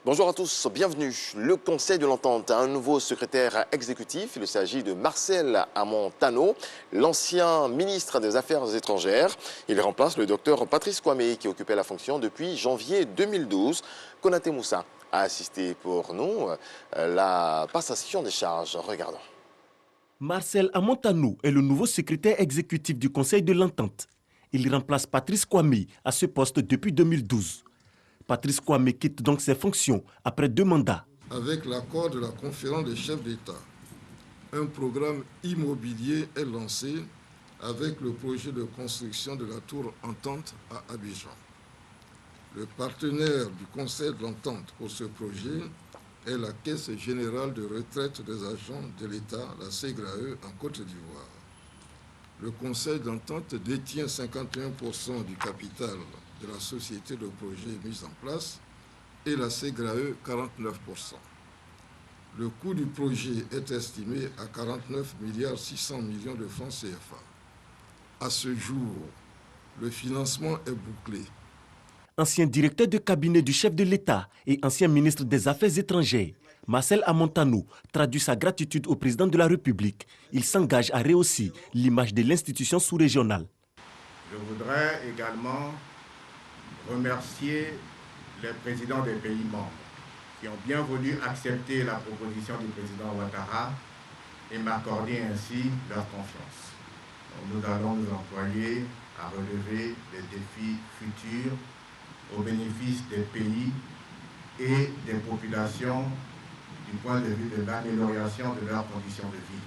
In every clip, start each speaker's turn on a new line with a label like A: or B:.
A: Bonjour à tous, bienvenue. Le Conseil de l'Entente a un nouveau secrétaire exécutif. Il s'agit de Marcel Amontano, l'ancien ministre des Affaires étrangères. Il remplace le docteur Patrice Kwame qui occupait la fonction depuis janvier 2012. Konaté Moussa a assisté pour nous la passation des charges. Regardons.
B: Marcel Amontano est le nouveau secrétaire exécutif du Conseil de l'Entente. Il remplace Patrice Kwame à ce poste depuis 2012. Patrice Kwame quitte donc ses fonctions après 2 mandats.
C: Avec l'accord de la conférence des chefs d'État, un programme immobilier est lancé avec le projet de construction de la tour Entente à Abidjan. Le partenaire du Conseil de l'Entente pour ce projet est la Caisse générale de retraite des agents de l'État, la CGRAE, en Côte d'Ivoire. Le Conseil d'Entente détient 51% du capital de la société de projet mise en place et la CGRAE 49%. Le coût du projet est estimé à 49,6 milliards de francs CFA. À ce jour, le financement est bouclé.
B: Ancien directeur de cabinet du chef de l'État et ancien ministre des Affaires étrangères, Marcel Amontano traduit sa gratitude au président de la République. Il s'engage à rehausser l'image de l'institution sous-régionale.
D: Je voudrais également remercier les présidents des pays membres qui ont bien voulu accepter la proposition du président Ouattara et m'accorder ainsi leur confiance. Nous allons nous employer à relever les défis futurs au bénéfice des pays et des populations du point de vue de l'amélioration de leurs conditions de vie.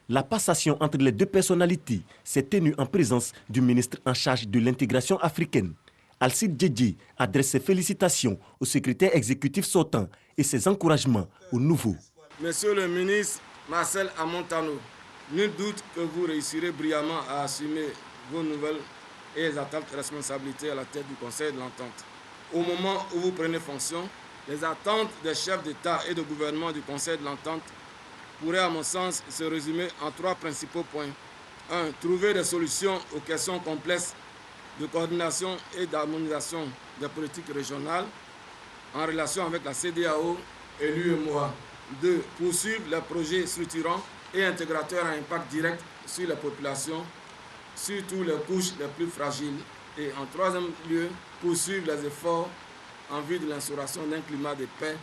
B: La passation entre les 2 personnalités s'est tenue en présence du ministre en charge de l'intégration africaine. Alcide Djedje adresse ses félicitations au secrétaire exécutif sortant et ses encouragements au nouveau.
E: Monsieur le ministre Marcel Amontano, nul doute que vous réussirez brillamment à assumer vos nouvelles et exaltantes responsabilités à la tête du Conseil de l'Entente. Au moment où vous prenez fonction, les attentes des chefs d'État et de gouvernement du Conseil de l'Entente pourraient, à mon sens, se résumer en 3 principaux points. 1. Trouver des solutions aux questions complexes de coordination et d'harmonisation des politiques régionales en relation avec la CEDEAO et l'UEMOA. 2. Poursuivre les projets structurants et intégrateurs à impact direct sur les populations, surtout les couches les plus fragiles. Et en 3e lieu, poursuivre les efforts en vue de l'instauration d'un climat de paix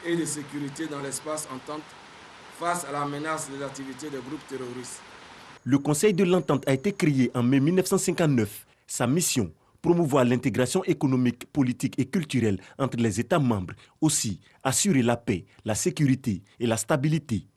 E: et de sécurité dans l'espace entente face à la menace des activités des groupes terroristes.
B: Le Conseil de l'Entente a été créé en mai 1959. Sa mission, promouvoir l'intégration économique, politique et culturelle entre les États membres. Aussi, assurer la paix, la sécurité et la stabilité.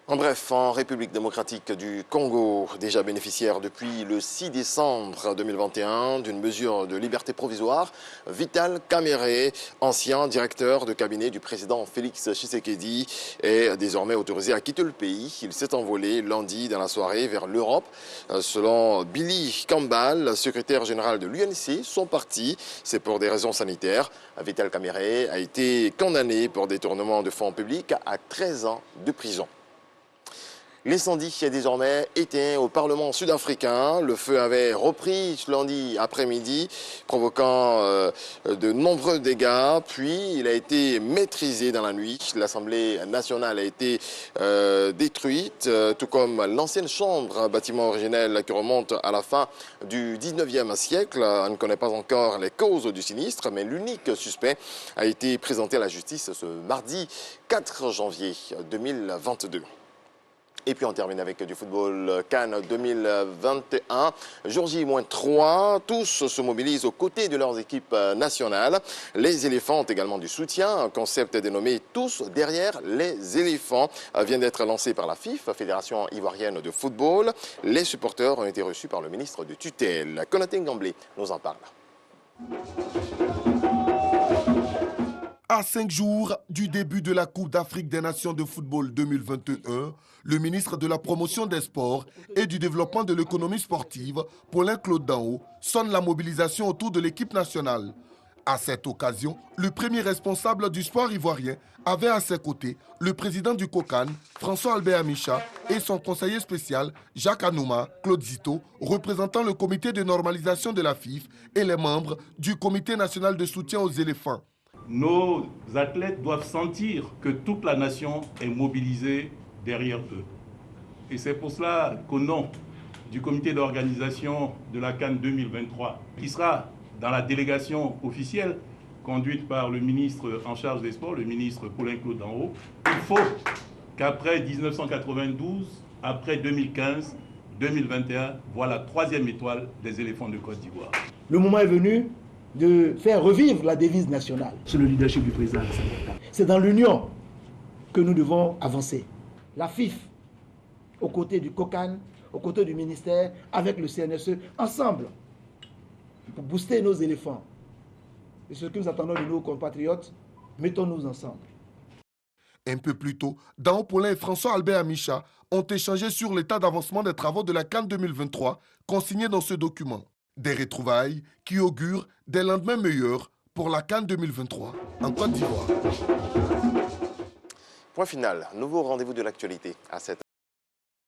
A: En bref, en République démocratique du Congo, déjà bénéficiaire depuis le 6 décembre 2021 d'une mesure de liberté provisoire, Vital Kamerhe, ancien directeur de cabinet du président Félix Tshisekedi, est désormais autorisé à quitter le pays. Il s'est envolé lundi dans la soirée vers l'Europe. Selon Billy Kambal, secrétaire général de l'UNC, son parti, c'est pour des raisons sanitaires. Vital Kamerhe a été condamné pour détournement de fonds publics à 13 ans de prison. L'incendie est désormais éteint au Parlement sud-africain. Le feu avait repris lundi après-midi, provoquant de nombreux dégâts. Puis, il a été maîtrisé dans la nuit. L'Assemblée nationale a été détruite, tout comme l'ancienne chambre, bâtiment originel qui remonte à la fin du 19e siècle. On ne connaît pas encore les causes du sinistre, mais l'unique suspect a été présenté à la justice ce mardi 4 janvier 2022. Et puis on termine avec du football CAN 2021. Jour J-3, tous se mobilisent aux côtés de leurs équipes nationales. Les éléphants ont également du soutien. Un concept dénommé « Tous derrière les éléphants » vient d'être lancé par la FIF, Fédération ivoirienne de football. Les supporters ont été reçus par le ministre de tutelle. Konaté Ngamblé nous en parle.
F: À 5 jours du début de la Coupe d'Afrique des Nations de football 2021, le ministre de la Promotion des Sports et du Développement de l'économie sportive, Paulin Claude Danho, sonne la mobilisation autour de l'équipe nationale. À cette occasion, le premier responsable du sport ivoirien avait à ses côtés le président du COCAN, François-Albert Amicha, et son conseiller spécial, Jacques Anouma, Claude Zito, représentant le comité de normalisation de la FIF et les membres du comité national de soutien aux éléphants.
G: nos athlètes doivent sentir que toute la nation est mobilisée derrière eux. Et c'est pour cela qu'au nom du comité d'organisation de la CAN 2023, qui sera dans la délégation officielle conduite par le ministre en charge des sports, le ministre Paulin-Claude Danho, il faut qu'après 1992, après 2015, 2021, voilà la 3e étoile des éléphants de Côte d'Ivoire.
H: Le moment est venu de faire revivre la devise nationale. C'est le leadership du président Alassane Ouattara. C'est dans l'union que nous devons avancer. La FIF, aux côtés du COCAN, aux côtés du ministère, avec le CNSE, ensemble, pour booster nos éléphants. Et ce que nous attendons de nos compatriotes, mettons-nous ensemble.
F: Un peu plus tôt, Dao Paulin et François-Albert Amicha ont échangé sur l'état d'avancement des travaux de la CAN 2023 consignés dans ce document. Des retrouvailles qui augurent des lendemains meilleurs pour la CAN 2023 en Côte d'Ivoire.
A: Point final, nouveau rendez-vous de l'actualité à 7h.